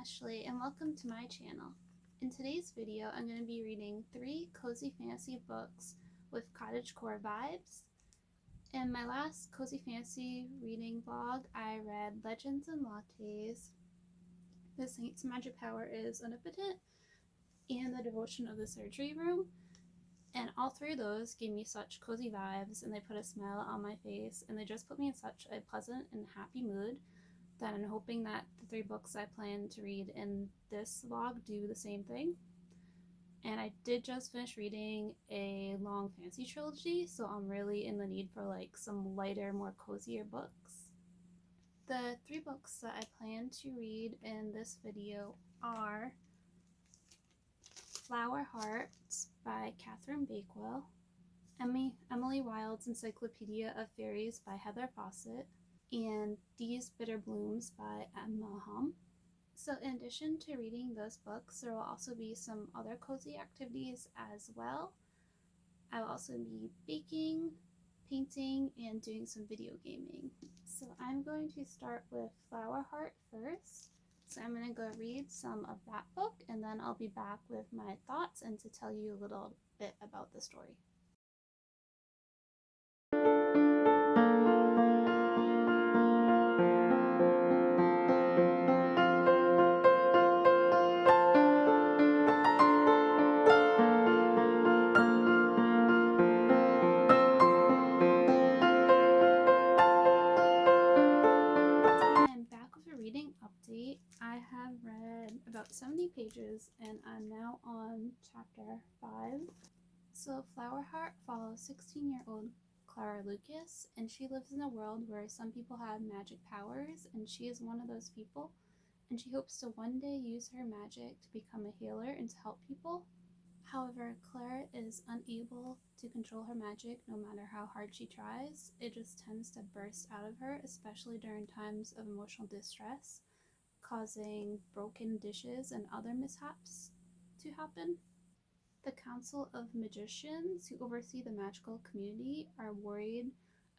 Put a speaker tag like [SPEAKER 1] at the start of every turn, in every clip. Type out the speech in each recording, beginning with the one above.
[SPEAKER 1] Ashley and welcome to my channel. In today's video, I'm going to be reading 3 cozy fantasy books with cottagecore vibes. In my last cozy fantasy reading vlog, I read Legends and Lattes, The Saint's Magic Power is Omnipotent, and The Devotion of the Surgery Room. And all 3 of those gave me such cozy vibes, and they put a smile on my face, and they just put me in such a pleasant and happy mood that I'm hoping that the 3 books I plan to read in this vlog do the same thing. And I did just finish reading a long fantasy trilogy, so I'm really in the need for like some lighter, more cozier books. The 3 books that I plan to read in this video are Flower Hearts by Catherine Bakewell, Emily Wilde's Encyclopaedia of Faeries by Heather Fawcett, and These Bitter Blooms by Emma Hum. So in addition to reading those books, there will also be some other cozy activities as well. I will also be baking, painting, and doing some video gaming. So I'm going to start with Flower Heart first. So I'm going to go read some of that book, and then I'll be back with my thoughts and to tell you a little bit about the story. I have read about 70 pages and I'm now on chapter 5. So Flower Heart follows 16-year-old Clara Lucas, and she lives in a world where some people have magic powers, and she is one of those people, and she hopes to one day use her magic to become a healer and to help people. However, Clara is unable to control her magic no matter how hard she tries. It just tends to burst out of her, especially during times of emotional distress, causing broken dishes and other mishaps to happen. The Council of Magicians, who oversee the magical community, are worried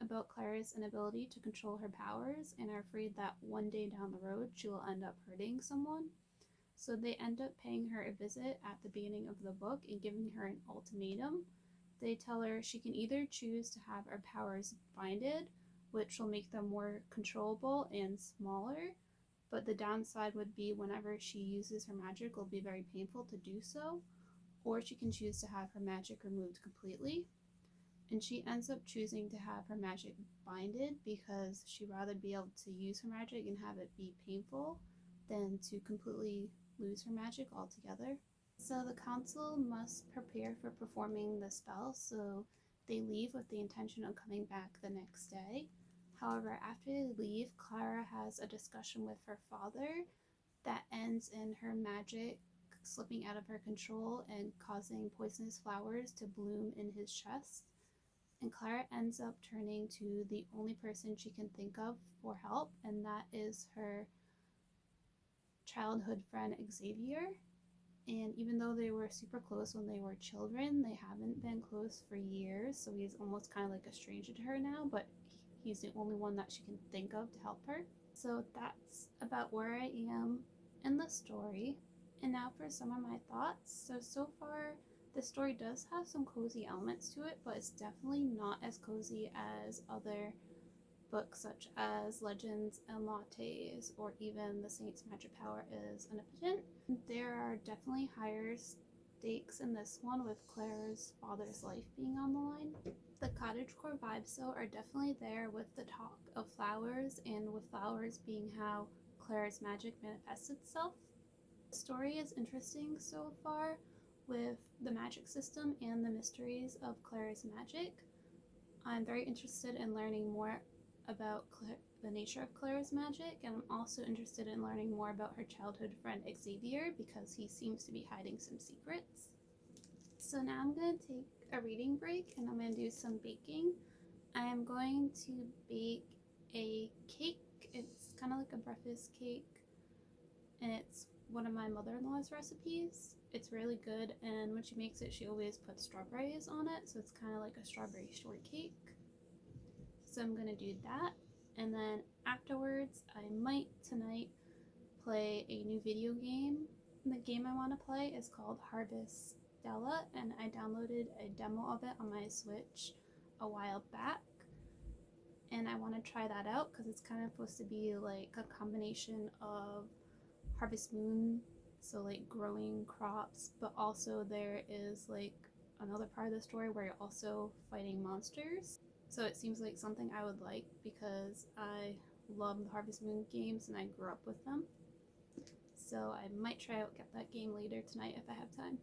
[SPEAKER 1] about Clara's inability to control her powers and are afraid that one day down the road she will end up hurting someone. So they end up paying her a visit at the beginning of the book and giving her an ultimatum. They tell her she can either choose to have her powers binded, which will make them more controllable and smaller, but the downside would be whenever she uses her magic, it will be very painful to do so, or she can choose to have her magic removed completely. And she ends up choosing to have her magic binded because she'd rather be able to use her magic and have it be painful than to completely lose her magic altogether. So the council must prepare for performing the spell, so they leave with the intention of coming back the next day. However, after they leave, Clara has a discussion with her father that ends in her magic slipping out of her control and causing poisonous flowers to bloom in his chest. And Clara ends up turning to the only person she can think of for help, and that is her childhood friend Xavier. And even though they were super close when they were children, they haven't been close for years, so he's almost kind of like a stranger to her now, but he's the only one that she can think of to help her. So that's about where I am in the story. And now for some of my thoughts. So far, the story does have some cozy elements to it, but it's definitely not as cozy as other books such as Legends and Lattes or even The Saint's Magic Power is Omnipotent. There are definitely higher stakes in this one, with Clara's father's life being on the line. The cottagecore vibes though are definitely there, with the talk of flowers and with flowers being how Clara's magic manifests itself. The story is interesting so far with the magic system and the mysteries of Clara's magic. I'm very interested in learning more about the nature of Clara's magic, and I'm also interested in learning more about her childhood friend Xavier because he seems to be hiding some secrets. So now I'm going to take a reading break and I'm going to do some baking. I am going to bake a cake. It's kind of like a breakfast cake, and it's one of my mother-in-law's recipes. It's really good, and when she makes it, she always puts strawberries on it, so it's kind of like a strawberry shortcake. So I'm going to do that, and then afterwards I might tonight play a new video game. The game I want to play is called Harvestella, and I downloaded a demo of it on my Switch a while back. And I want to try that out because it's kind of supposed to be like a combination of Harvest Moon, so like growing crops, but also there is like another part of the story where you're also fighting monsters. So it seems like something I would like because I love the Harvest Moon games and I grew up with them. So I might try out get that game later tonight if I have time.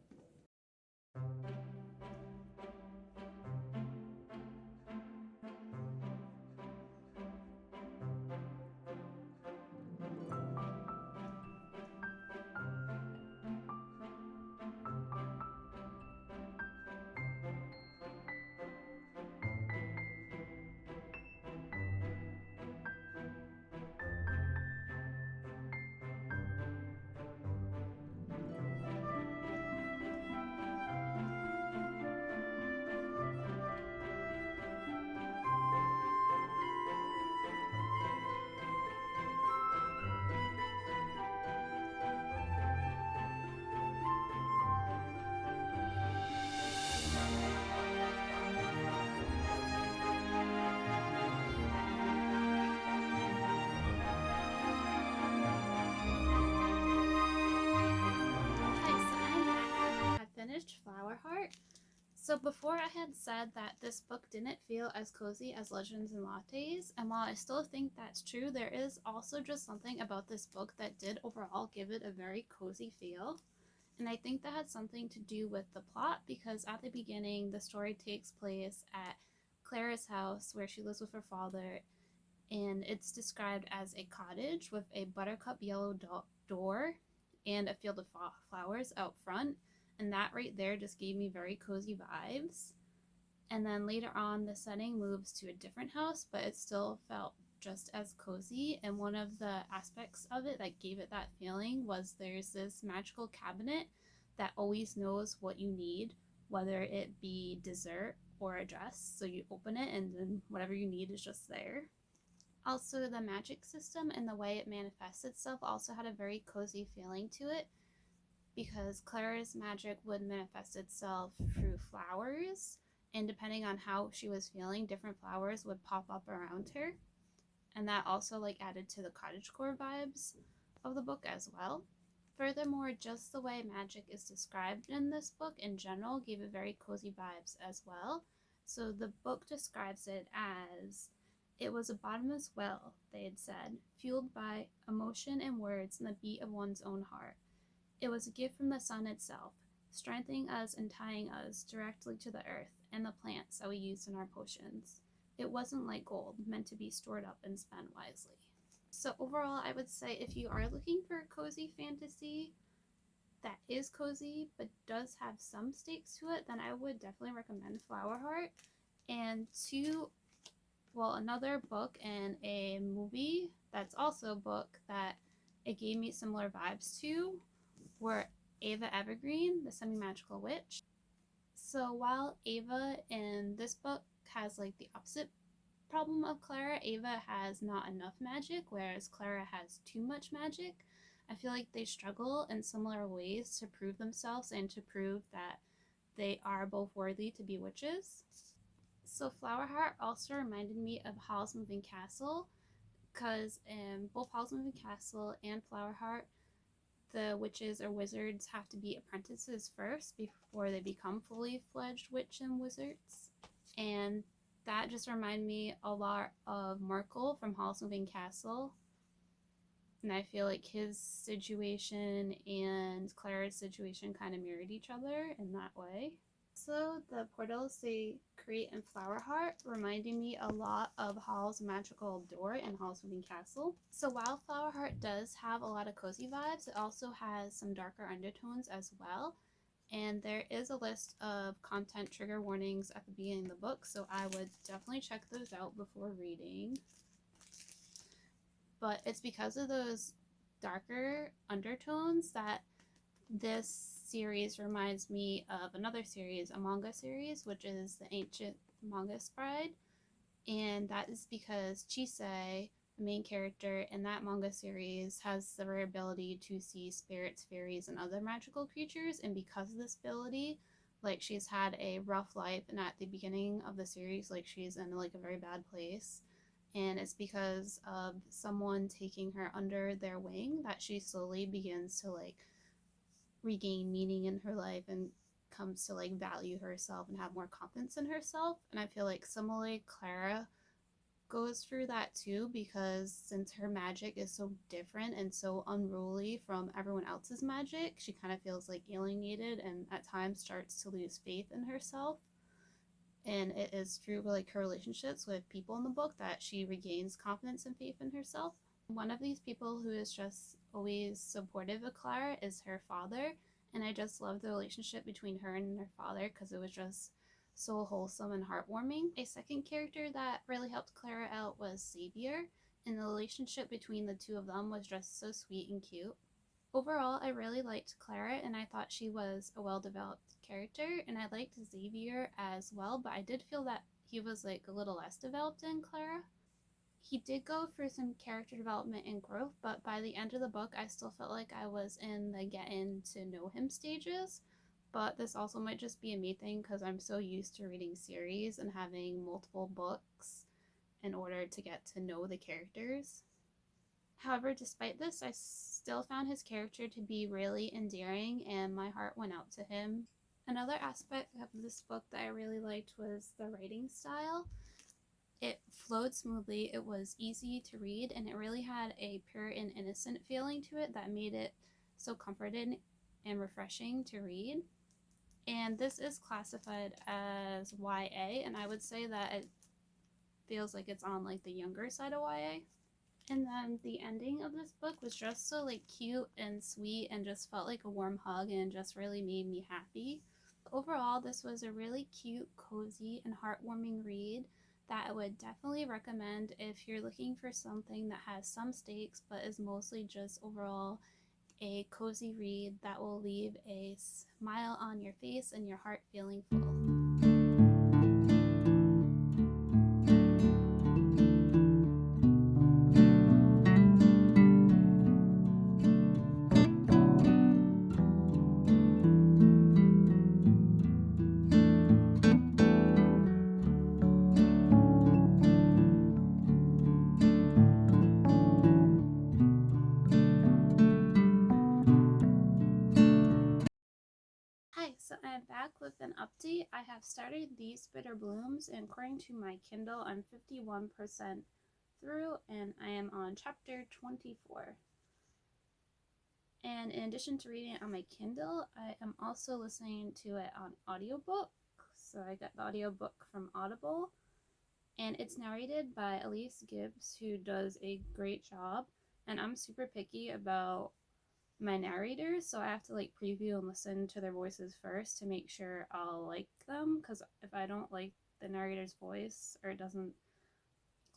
[SPEAKER 1] Flower Heart. So before I had said that this book didn't feel as cozy as Legends and Lattes, and while I still think that's true, there is also just something about this book that did overall give it a very cozy feel. And I think that had something to do with the plot, because at the beginning the story takes place at Clara's house where she lives with her father, and it's described as a cottage with a buttercup yellow door and a field of flowers out front. And that right there just gave me very cozy vibes. And then later on, the setting moves to a different house, but it still felt just as cozy. And one of the aspects of it that gave it that feeling was there's this magical cabinet that always knows what you need, whether it be dessert or a dress. So you open it and then whatever you need is just there. Also, the magic system and the way it manifests itself also had a very cozy feeling to it, because Clara's magic would manifest itself through flowers, and depending on how she was feeling, different flowers would pop up around her, and that also like added to the cottagecore vibes of the book as well. Furthermore, just the way magic is described in this book in general gave it very cozy vibes as well. So the book describes it as, it was a bottomless well, they had said, fueled by emotion and words and the beat of one's own heart. It was a gift from the sun itself, strengthening us and tying us directly to the earth and the plants that we used in our potions. It wasn't like gold, meant to be stored up and spent wisely. So overall, I would say if you are looking for a cozy fantasy that is cozy but does have some stakes to it, then I would definitely recommend Flower Heart. And another book and a movie that's also a book that it gave me similar vibes to were Ava Evergreen, the Semi-Magical Witch. So while Ava in this book has like the opposite problem of Clara, Ava has not enough magic, whereas Clara has too much magic. I feel like they struggle in similar ways to prove themselves and to prove that they are both worthy to be witches. So Flower Heart also reminded me of Howl's Moving Castle, because in both Howl's Moving Castle and Flower Heart, the witches or wizards have to be apprentices first before they become fully fledged witch and wizards. And that just reminded me a lot of Merkle from Howl's Moving Castle. And I feel like his situation and Clara's situation kind of mirrored each other in that way. So the portals they create in Flower Heart reminding me a lot of Howl's magical door in Howl's Moving Castle. So while Flower Heart does have a lot of cozy vibes, it also has some darker undertones as well. And there is a list of content trigger warnings at the beginning of the book, so I would definitely check those out before reading. But it's because of those darker undertones that this series reminds me of another series, a manga series, which is the Ancient Manga Bride. And that is because Chisei the main character in that manga series, has the rare ability to see spirits, fairies, and other magical creatures. And because of this ability, like, she's had a rough life, and at the beginning of the series, like, she's in like a very bad place. And it's because of someone taking her under their wing that she slowly begins to like regain meaning in her life and comes to like value herself and have more confidence in herself. And I feel like similarly Clara goes through that too, because since her magic is so different and so unruly from everyone else's magic, she kind of feels like alienated and at times starts to lose faith in herself. And it is through like her relationships with people in the book that she regains confidence and faith in herself. One of these people who is just always supportive of Clara is her father, and I just love the relationship between her and her father because it was just so wholesome and heartwarming. A second character that really helped Clara out was Xavier, and the relationship between the two of them was just so sweet and cute. Overall, I really liked Clara, and I thought she was a well-developed character, and I liked Xavier as well, but I did feel that he was like a little less developed than Clara. He did go through some character development and growth, but by the end of the book, I still felt like I was in the getting to know him stages. But this also might just be a me thing because I'm so used to reading series and having multiple books in order to get to know the characters. However, despite this, I still found his character to be really endearing and my heart went out to him. Another aspect of this book that I really liked was the writing style. It flowed smoothly, it was easy to read, and it really had a pure and innocent feeling to it that made it so comforting and refreshing to read. And this is classified as YA, and I would say that it feels like it's on like the younger side of YA. And then the ending of this book was just so like cute and sweet and just felt like a warm hug and just really made me happy. Overall, this was a really cute, cozy, and heartwarming read that I would definitely recommend if you're looking for something that has some stakes but is mostly just overall a cozy read that will leave a smile on your face and your heart feeling full. Hi, so I'm back with an update. I have started These Bitter Blooms, and according to my Kindle, I'm 51% through, and I am on chapter 24. And in addition to reading it on my Kindle, I am also listening to it on audiobook. So I got the audiobook from Audible, and it's narrated by Elise Gibbs, who does a great job. And I'm super picky about my narrators, so I have to like preview and listen to their voices first to make sure I'll like them, because if I don't like the narrator's voice or it doesn't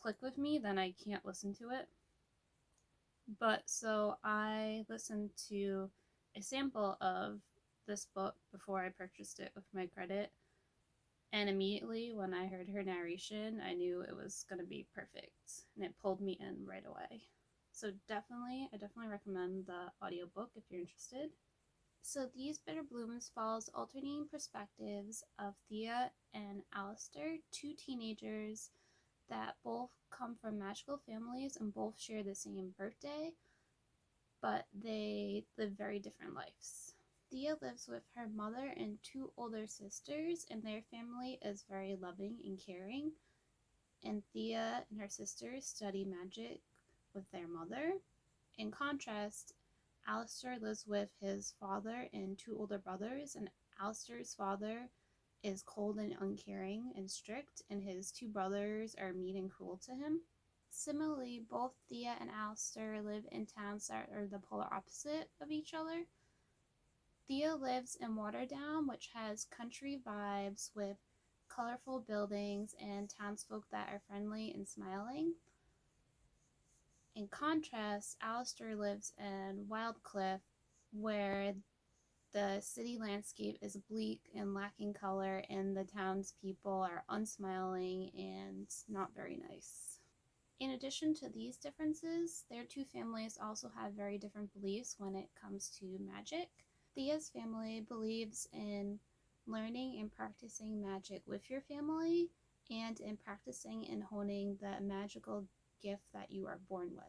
[SPEAKER 1] click with me, then I can't listen to it. But so I listened to a sample of this book before I purchased it with my credit, and immediately when I heard her narration, I knew it was going to be perfect, and it pulled me in right away. So I definitely recommend the audiobook if you're interested. So These Bitter Blooms follows alternating perspectives of Thea and Alistair, two teenagers that both come from magical families and both share the same birthday, but they live very different lives. Thea lives with her mother and two older sisters, and their family is very loving and caring. And Thea and her sisters study magic with their mother. In contrast, Alistair lives with his father and two older brothers, and Alistair's father is cold and uncaring and strict, and his two brothers are mean and cruel to him. Similarly, both Thea and Alistair live in towns that are the polar opposite of each other. Thea lives in Waterdown, which has country vibes with colorful buildings and townsfolk that are friendly and smiling. In contrast, Alistair lives in Wildcliff, where the city landscape is bleak and lacking color, and the townspeople are unsmiling and not very nice. In addition to these differences, their two families also have very different beliefs when it comes to magic. Thea's family believes in learning and practicing magic with your family and in practicing and honing the magical gift that you are born with.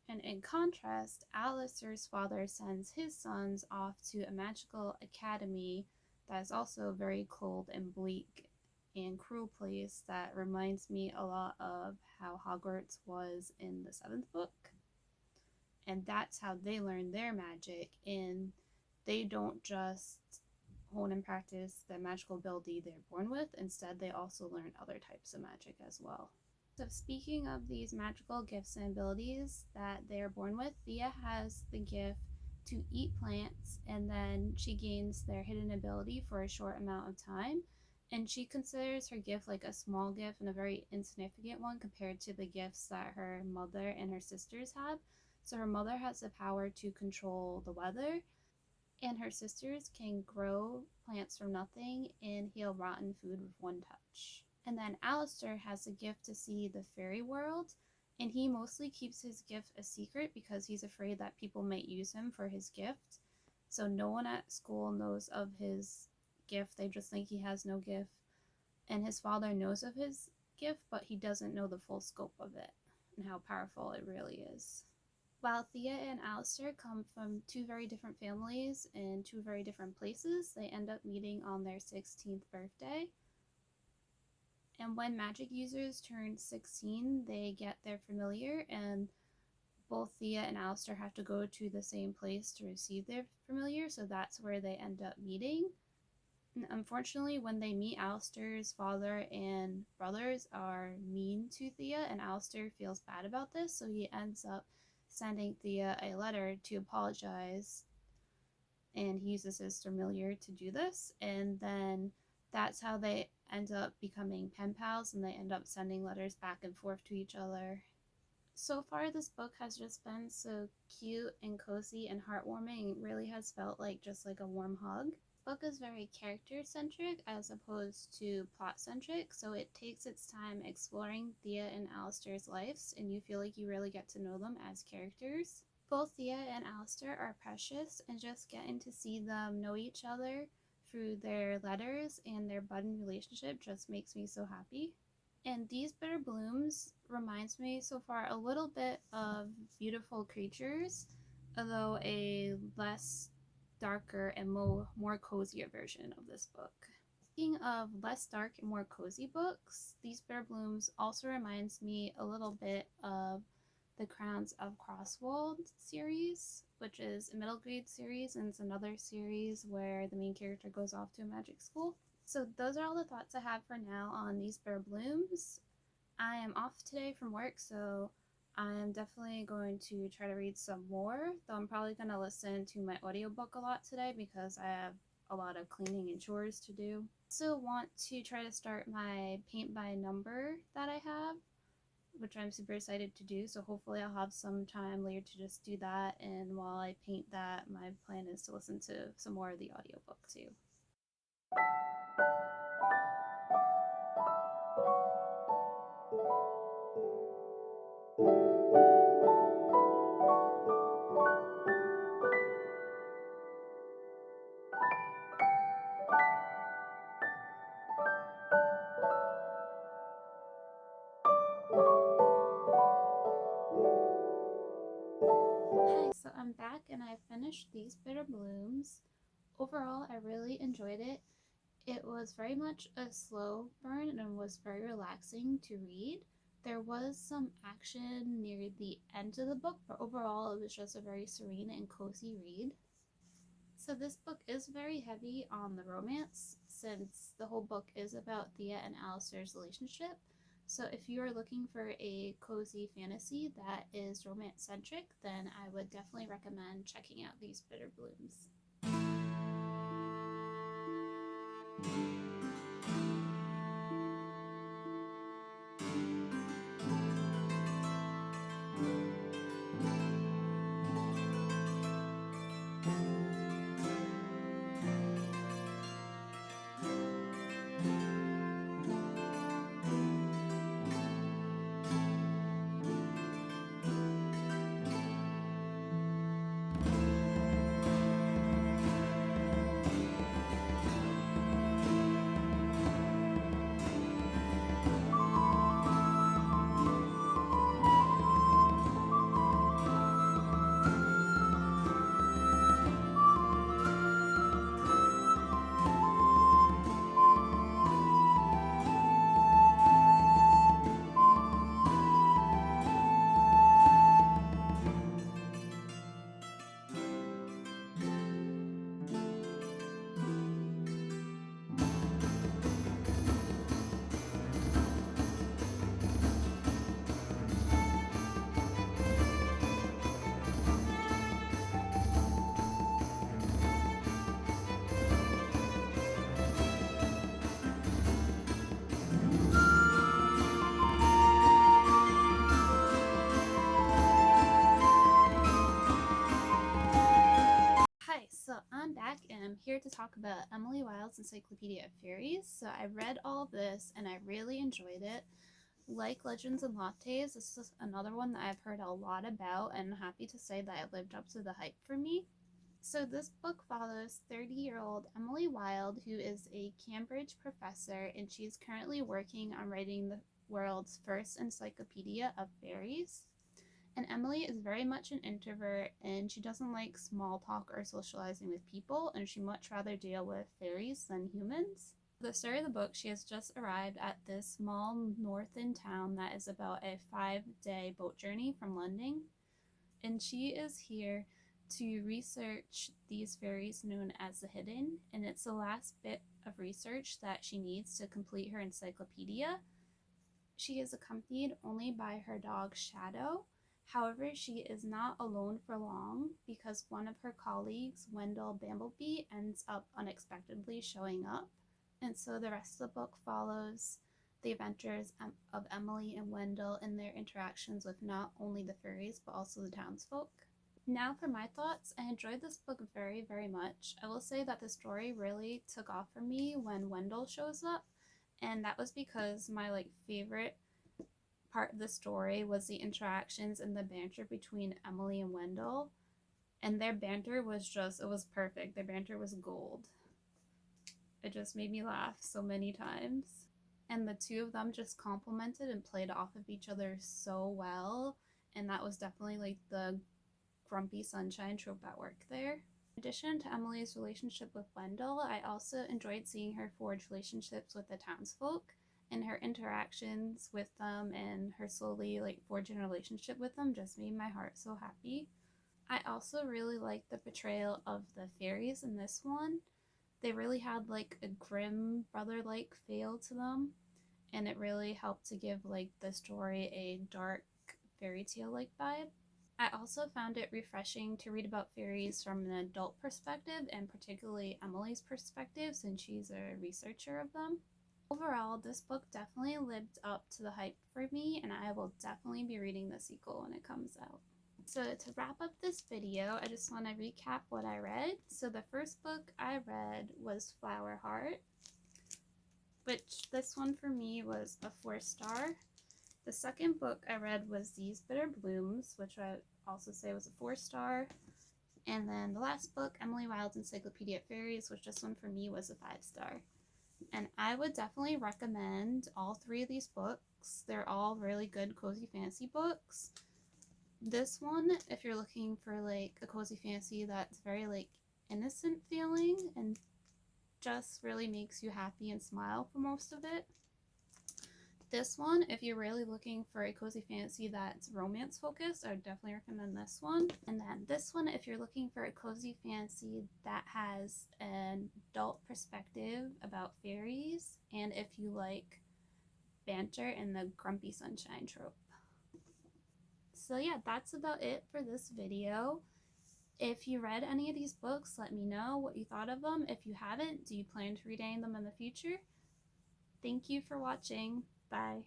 [SPEAKER 1] And in contrast, Alistair's father sends his sons off to a magical academy that is also a very cold and bleak and cruel place that reminds me a lot of how Hogwarts was in the seventh book. And that's how they learn their magic, and they don't just hone and practice the magical ability they're born with. Instead, they also learn other types of magic as well. So speaking of these magical gifts and abilities that they are born with, Thea has the gift to eat plants, and then she gains their hidden ability for a short amount of time. And she considers her gift like a small gift and a very insignificant one compared to the gifts that her mother and her sisters have. So her mother has the power to control the weather, and her sisters can grow plants from nothing and heal rotten food with one touch. And then Alistair has a gift to see the fairy world, and he mostly keeps his gift a secret because he's afraid that people might use him for his gift. So no one at school knows of his gift, they just think he has no gift. And his father knows of his gift, but he doesn't know the full scope of it and how powerful it really is. While Thea and Alistair come from two very different families in two very different places, they end up meeting on their 16th birthday. And when magic users turn 16, they get their familiar, and both Thea and Alistair have to go to the same place to receive their familiar, so that's where they end up meeting. And unfortunately, when they meet, Alistair's father and brothers are mean to Thea, and Alistair feels bad about this, so he ends up sending Thea a letter to apologize, and he uses his familiar to do this, and then that's how they end up becoming pen pals, and they end up sending letters back and forth to each other. So far, this book has just been so cute and cozy and heartwarming. It really has felt like just like a warm hug. The book is very character-centric as opposed to plot-centric, so it takes its time exploring Thea and Alistair's lives, and you feel like you really get to know them as characters. Both Thea and Alistair are precious, and just getting to see them know each other through their letters and their budding relationship just makes me so happy. And These Bitter Blooms reminds me so far a little bit of Beautiful Creatures, although a less darker and more cozier version of this book. Speaking of less dark and more cozy books, These Bitter Blooms also reminds me a little bit of the Crowns of Crosswold series, which is a middle grade series, and it's another series where the main character goes off to a magic school. So those are all the thoughts I have for now on These Bitter Blooms. I am off today from work, so I am definitely going to try to read some more, though I'm probably going to listen to my audiobook a lot today because I have a lot of cleaning and chores to do. I also want to try to start my paint by number that I have, which I'm super excited to do, so hopefully I'll have some time later to just do that, and while I paint that, my plan is to listen to some more of the audiobook too. Hi, so I'm back and I finished These Bitter Blooms. Overall, I really enjoyed it. It was very much a slow burn and was very relaxing to read. There was some action near the end of the book, but overall it was just a very serene and cozy read. So this book is very heavy on the romance, since the whole book is about Thea and Alistair's relationship. So if you are looking for a cozy fantasy that is romance-centric, then I would definitely recommend checking out These Bitter Blooms. to talk about Emily Wilde's Encyclopedia of Fairies. So I read all of this and I really enjoyed it. Like Legends and Lattes, this is another one that I've heard a lot about, and I'm happy to say that it lived up to the hype for me. So this book follows 30-year-old Emily Wilde, who is a Cambridge professor, and she's currently working on writing the world's first encyclopedia of fairies. And Emily is very much an introvert, and she doesn't like small talk or socializing with people, and she'd much rather deal with fairies than humans. At the start of the book, she has just arrived at this small northern town that is about a 5-day boat journey from London, and she is here to research these fairies known as the Hidden, and it's the last bit of research that she needs to complete her encyclopedia. She is accompanied only by her dog Shadow. However, she is not alone for long because one of her colleagues, Wendell Bamblebee, ends up unexpectedly showing up. And so the rest of the book follows the adventures of Emily and Wendell in their interactions with not only the fairies but also the townsfolk. Now for my thoughts, I enjoyed this book very, very much. I will say that the story really took off for me when Wendell shows up, and that was because my favorite part of the story was the interactions and the banter between Emily and Wendell, and their banter was it was perfect. Their banter was gold. It just made me laugh so many times, and the two of them just complimented and played off of each other so well, and that was definitely the grumpy sunshine trope at work there. In addition to Emily's relationship with Wendell, I also enjoyed seeing her forge relationships with the townsfolk, and her interactions with them and her slowly forging a relationship with them just made my heart so happy. I also really liked the portrayal of the fairies in this one. They really had a grim brother-like feel to them, and it really helped to give the story a dark fairy tale-like vibe. I also found it refreshing to read about fairies from an adult perspective, and particularly Emily's perspective since she's a researcher of them. Overall, this book definitely lived up to the hype for me, and I will definitely be reading the sequel when it comes out. So to wrap up this video, I just want to recap what I read. So the first book I read was Flower Heart, which this one for me was a 4-star. The second book I read was These Bitter Blooms, which I also say was a 4-star. And then the last book, Emily Wilde's Encyclopedia of Fairies, which this one for me was a 5-star. And I would definitely recommend all 3 of these books. They're all really good cozy fantasy books. This one, if you're looking for a cozy fantasy that's very innocent feeling and just really makes you happy and smile for most of it. This one, if you're really looking for a cozy fantasy that's romance focused, I would definitely recommend this one. And then this one, if you're looking for a cozy fantasy that has an adult perspective about fairies, and if you like banter and the grumpy sunshine trope. So yeah, that's about it for this video. If you read any of these books, let me know what you thought of them. If you haven't, do you plan to read any of them in the future? Thank you for watching. Bye.